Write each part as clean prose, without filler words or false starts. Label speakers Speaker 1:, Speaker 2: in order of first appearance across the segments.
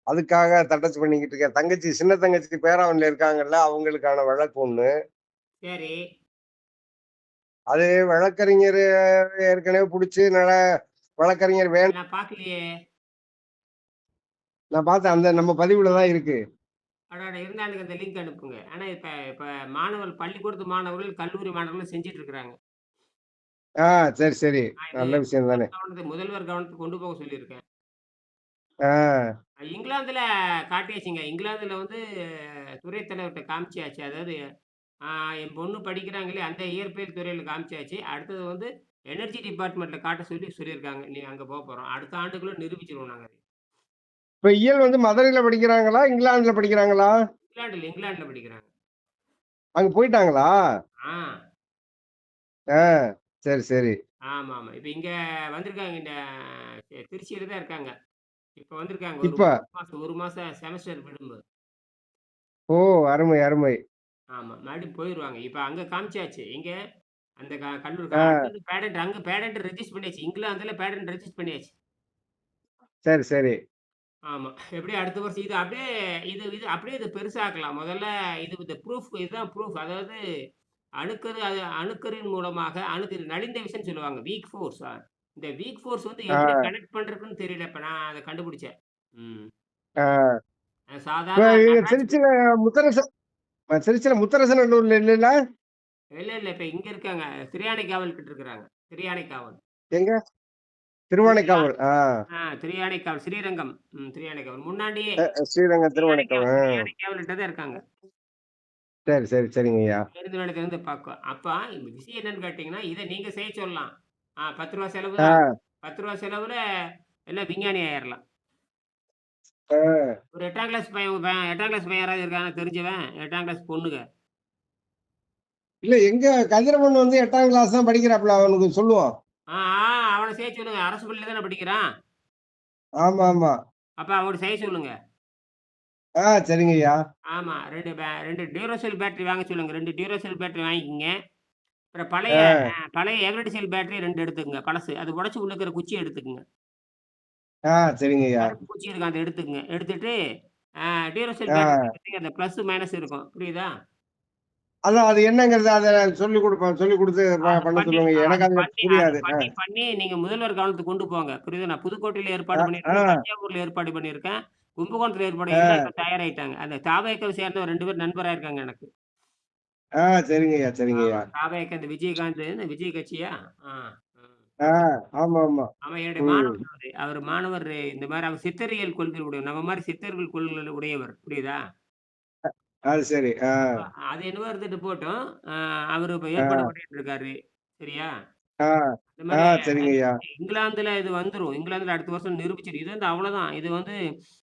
Speaker 1: அதுக்காக தட்டச்சு பண்ணிக்கிட்டு இருக்கேன். தங்கச்சி சின்ன தங்கச்சி பேராவூர்ல இருக்காங்கல்ல, அவங்களுக்கான வழக்கு ஒண்ணு.
Speaker 2: சரி.
Speaker 1: அது வழக்கறிஞர் ஏற்கனவே புடிச்சு வழக்கறிஞர்
Speaker 2: நான் பார்க்கலையே!
Speaker 1: நான் பார்த்தேன். அந்த நம்ம பதிவுல தான் இருக்கு.
Speaker 2: அடடா! இருந்தா எனக்கு அந்த லிங்க் அனுப்புங்க. ஆனா இப்ப இப்ப பள்ளிக்கூடத்து மாணவர்கள், கல்லூரி மாணவர்கள் செஞ்சுட்டு இருக்கிறாங்க.
Speaker 1: ஆ சரி, சரி.
Speaker 2: நான் இது
Speaker 1: நல்ல விஷயம் தானே.
Speaker 2: முதல்வர் கவனத்துக்கு கொண்டு போக சொல்லியிருக்கேன்.
Speaker 1: ஆ,
Speaker 2: இங்கிலாந்துல காட்டியாச்சுங்க. இங்கிலாந்துல வந்து துறை தலைவர்ட்ட காமிச்சாச்சு. அதாவது ஆ என் பொண்ணு படிக்கிறாங்களே, அந்த இயற்பியல் துறையில காமிச்சாச்சு. அடுத்தது வந்து எனர்ஜி டிபார்ட்மெண்ட்ல காட்ட சொல்லியிருக்காங்க. நீ அங்க போறோம். அடுத்த ஆண்டுக்குள்ள நிரூபிச்சுருவோம் நாங்க அதை.
Speaker 1: இப்ப இயல் வந்து மதுரையில படிக்கிறாங்களா? இங்கிலாந்துல படிக்கிறாங்களா?
Speaker 2: இங்கிலாந்துல படிக்கிறாங்க.
Speaker 1: அங்க போயிட்டாங்களா?
Speaker 2: ஆ.
Speaker 1: ஆ, சரி, சரி.
Speaker 2: ஆமாமா. இப்ப இங்க வந்திருக்காங்க. இந்த திருச்சியில தான் இருக்காங்க. இப்ப வந்திருக்காங்க. ஒரு
Speaker 1: இப்ப?
Speaker 2: 1 மாசம் செமஸ்டர் விடுப்பு.
Speaker 1: ஓ! அருமை, அருமை.
Speaker 2: ஆமா. மறுபடியும் போயிருவாங்க. இப்ப அங்க காமிச்சாச்சு. எங்க? அந்த கல்லூரி
Speaker 1: ஆ,
Speaker 2: அடுத்தது அங்க பேடன்ட் ரெஜிஸ்டர் பண்ணியாச்சு. இங்கிலாந்துல பேடன்ட் ரெஜிஸ்டர் பண்ணியாச்சு.
Speaker 1: சரி, சரி.
Speaker 2: ஆமா. எப்படியும் அடுத்த வருஷம் இது அப்படியே இது இது அப்படியே இத பெருசாக்கலாம். முதல்ல இந்த இதுதான் ப்ரூஃப். அதாவது அணுக்கரின் மூலமாக நலிந்த விசைன்னு சொல்லுவாங்க. Week force. இந்த வீக் ஃபோர்ஸ் வந்து எப்படி
Speaker 1: ஆ,
Speaker 2: கனெக்ட் பண்றதுன்னு தெரியல. இப்ப நான் அத கண்டுபிடிச்சேன். ம்.
Speaker 1: ஆ. இப்ப
Speaker 2: சாதாரண
Speaker 1: இங்க
Speaker 2: நட்ராஜ்
Speaker 1: திருச்சியில முத்தரசநல்லூர்ல இல்லல்ல?
Speaker 2: இல்ல. இப்ப இங்க இருக்காங்க. திரியானைக்காவல் கிட்ட இருக்கிறாங்க. திரியானைக்காவல்.
Speaker 1: எங்க?
Speaker 2: திரியா
Speaker 1: திருவானைக்காவல். ஆ.
Speaker 2: திரியானைக்காவல் ஸ்ரீரங்கம். திரியானைக்காவல். முன்னாடியே
Speaker 1: ஸ்ரீரங்கம் திருவானைக்காவல். ஆ.
Speaker 2: திரியானைக்காவல்ட்ட தான் இருக்காங்க.
Speaker 1: சரி, சரி, சரிங்கய்யா.
Speaker 2: பேருந்து நிலையத்திலிருந்து பக்கம். அப்ப இந்த விஷயம் என்னன்னு கேட்டீங்கன்னா, இத நீங்க செய்ய சொல்லலாம். ரூ. 10 செலவு தான்.
Speaker 1: ஆ,
Speaker 2: ரூ. 10 செலவுல எல்லாம் விஞ்ஞானி ஆயிரலாம்.
Speaker 1: ஆ.
Speaker 2: ஒரு 8ஆம் கிளாஸ் பையன் 8ஆம் கிளாஸ் பையன் யாராவது இருக்கானா தெரிஞ்சவன்? 8ஆம் கிளாஸ் பொண்ணுங்க.
Speaker 1: இல்ல எங்க கதிரவன் வந்து 8ஆம் கிளாஸ் தான் படிக்கிறாப்புல. அவனுக்கு சொல்லுவோம்.
Speaker 2: அவன செய்ய சொல்லுங்க. அரசு பள்ளியில தானே படிக்கிறான்.
Speaker 1: ஆமாமா.
Speaker 2: அப்ப அவன்ட்ட செய்ய சொல்லுங்க.
Speaker 1: ஆ, சரிங்கய்யா.
Speaker 2: ஆமா. 2 டியூராசெல் பேட்டரி வாங்க சொல்லுங்க. 2 டியூராசெல் பேட்டரி வாங்கிக்கங்க. அப்புறம்
Speaker 1: ஆ,
Speaker 2: பழைய எவரெடி செல் பேட்டரி 2 எடுத்துக்கங்க. பழசு. அது உடைச்சு உள்ள இருக்கிற குச்சிய எடுத்துக்கங்க.
Speaker 1: ஆ, சரிங்கய்யா.
Speaker 2: கருப்பு குச்சி இருக்கும். அத எடுத்துக்கங்க. எடுத்துட்டு அ டியூராசெல் பேட்டரி
Speaker 1: ஆ.
Speaker 2: அந்த பிளஸ், மைனஸ் இருக்கும். புரியுதா?
Speaker 1: அதான் அது என்னங்கிறத சொல்லிக் குடுப்பேன். சொல்லிக் குடுத்து
Speaker 2: அத
Speaker 1: பண்ண
Speaker 2: பண்ணி
Speaker 1: சொல்லுவாங்க.
Speaker 2: அத
Speaker 1: எனக்கு அது
Speaker 2: பண்ணி அத
Speaker 1: புரியாது.
Speaker 2: பண்ணி பண்ணி நீங்க முதல்வர் கவனத்துக்கு கொண்டு போங்க. புரியுதா? நான் புதுக்கோட்டையில
Speaker 1: அ,
Speaker 2: ஏற்பாடு
Speaker 1: ஆ,
Speaker 2: பண்ணியிருக்கேன். தஞ்சாவூர்ல ஏற்பாடு பண்ணியிருக்கேன். கும்பகோணத்துல ஏற்பாடு எல்லாம்
Speaker 1: ஆ,
Speaker 2: இப்ப தயாராயிட்டாங்க. அந்த தாவேக்காவ சேர்ந்த 2 பேர் நண்பரா இருக்காங்க எனக்கு.
Speaker 1: ஆ, சரிங்கய்யா,
Speaker 2: ஆமா.
Speaker 1: சரிங்கய்யா.
Speaker 2: தாவேக்கா இந்த விஜயகாந்த் இந்த விஜய் கட்சியா? ஆ, ம்.
Speaker 1: ஆ, ஆமாமா.
Speaker 2: ஆமா என்னுடைய
Speaker 1: ம்.
Speaker 2: மாணவர் அவரு. அவரு மாணவர் இந்த மாரி அவர் சித்தரியல் கொள்கை உடையவர். நம்ம மாரி சித்தர்கள் கொள்கைகள் உடையவர். புரியுதா?
Speaker 1: அது சரி. ஆ,
Speaker 2: அப்ப அது என்னவோ இருந்துட்டு போட்டும். அ அவரு இப்ப ஏற்பாடு
Speaker 1: ஆ,
Speaker 2: பண்ணிட்டு இருக்காரு. சரியா?
Speaker 1: ஆ,
Speaker 2: இந்த
Speaker 1: ஆ,
Speaker 2: மாரி
Speaker 1: சரிங்கய்யா.
Speaker 2: இங்கிலாந்துல இது வந்துரும். இங்கிலாந்துல அடுத்த வருஷம் நிரூபிச்சுரும். இது வந்து அவ்வளோதான்.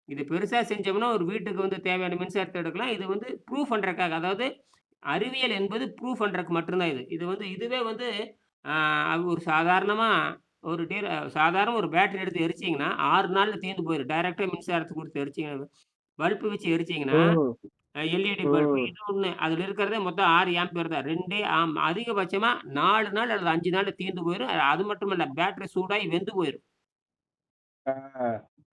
Speaker 2: இது பெருசா செஞ்சோம்னா, ஒரு வீட்டுக்கு வந்து தேவையான மின்சாரத்த எடுக்கலாம். இது வந்து ப்ரூஃப் பண்றதுக்காக. அதாவது அறிவியல் என்பது ப்ரூஃப் பண்றதுக்கு மட்டும் தான் இது. இதுவே வந்து ஆ ஒரு சாதாரண ஒரு பேட்டரி எடுத்து எரிச்சீங்கன்னா, 6 நாள்ல தீர்ந்து போயிரும். டைரக்ட்டா மின்சாரத்த குடுத்து எரிச்சீங்கன்னா, பல்ப் வச்சு எரிச்சீங்கன்னா,
Speaker 1: ம்,
Speaker 2: எல்இடி பல்பு
Speaker 1: ம்.
Speaker 2: இது ஒண்ணு. அதுல இருக்கிறதே மொத்தம் 6 ஆம்பியர் தான். 2 அதிகபட்சமா 4 நாள் அல்லது 5 நாள்ல தீர்ந்து போயிரும். அது மட்டுமல்ல பேட்டரி சூடாகி வெந்து போயிரும்.
Speaker 1: ஆ,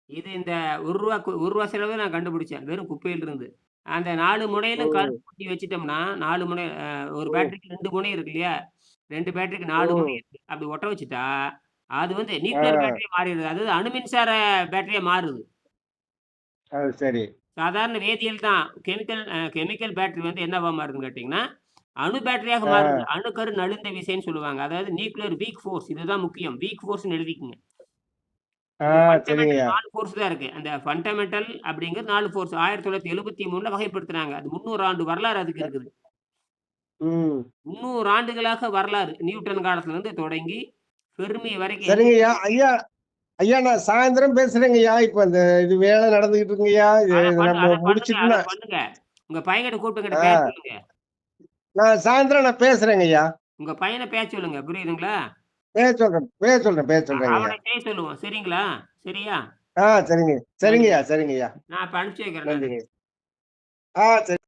Speaker 2: இது இந்த ரூ. 1 செலவுல நான் கண்டுபிடிச்சேன். வெறும் குப்பையிலிருந்து. அந்த 4 முனையிலும்
Speaker 1: ம்,
Speaker 2: கருப்பு குத்தி வச்சுட்டோம்னா, 4 முனை ஒரு
Speaker 1: ம்,
Speaker 2: பேட்டரிக்கு 2 முனை இருக்கு இல்லையா? 2 பேட்டரிக்கு 4 முனை
Speaker 1: ம்.
Speaker 2: இருக்கு. அப்படி ஒட்ட வச்சுட்டா, அது வந்து நியூக்ளியர்
Speaker 1: ஆ,
Speaker 2: பேட்டரியா மாறிருது. அதாவது அணு மின்சார பேட்டரியா மாறுது.
Speaker 1: அது சரி.
Speaker 2: சாதாரண வேதியியல் தான். கெமிக்கல் பேட்டரி வந்து என்னவா மாறுதுன்னு கேட்டீங்கன்னா, அணு பேட்டரியாக மாறுது.
Speaker 1: ஆ,
Speaker 2: அணுக்கரு நழுந்த விசைன்னு சொல்லுவாங்க. அதாவது நியூக்ளியர் வீக் ஃபோர்ஸ் இதுதான் முக்கியம். வீக் ஃபோர்ஸ்ன்னு எழுதிக்கங்க.
Speaker 1: ஆ,
Speaker 2: இந்த ஃபண்டமெண்டல்
Speaker 1: சரிங்கய்யா.
Speaker 2: 4 ஃபோர்ஸ் தான் இருக்கு. அந்த ஃபண்டமெண்டல் அப்படிங்கிறது 4 ஃபோர்ஸ். 1973ல வகைப்படுத்துனாங்க. அது 300 ஆண்டு வரலாறு அதுக்கு இருக்குது.
Speaker 1: ம்.
Speaker 2: 300 ஆண்டுகளாக வரலாறு. நியூட்டன் காலத்திலிருந்து தொடங்கி ஃபெர்மி வரைக்கும்
Speaker 1: சரிங்கய்யா. ஐயா ஐயா நான் சாயந்தரம் பேசுறேங்கய்யா. இப்ப இந்த இது வேலை நடந்துகிட்டு இருக்குங்கய்யா. இது
Speaker 2: அத
Speaker 1: நம்ம
Speaker 2: பண்ணுங்க, அத
Speaker 1: முடிச்சுட்டுனா
Speaker 2: பண்ணுங்க. உங்க பையன்கிட்ட கூப்பிட்டு என்கிட்ட பேச
Speaker 1: ஆ,
Speaker 2: சொல்லுங்க.
Speaker 1: சாயந்தரம் பேசுறேங்கய்யா.
Speaker 2: உங்க பையன பேச சொல்லுங்க. புரியுதுங்களா?
Speaker 1: பேச சொல்றேங்கய்யா.
Speaker 2: அவன செய்ய சொல்லுவோம். சரிங்களா? சரியா?
Speaker 1: சரிங்க.
Speaker 2: நன்றி.
Speaker 1: சரிங்கய்யா, சரிங்கய்யா.
Speaker 2: நான் இப்ப அனுப்பிச்சு வைக்கிறேன் நானு.
Speaker 1: நன்றிங்க. சரி.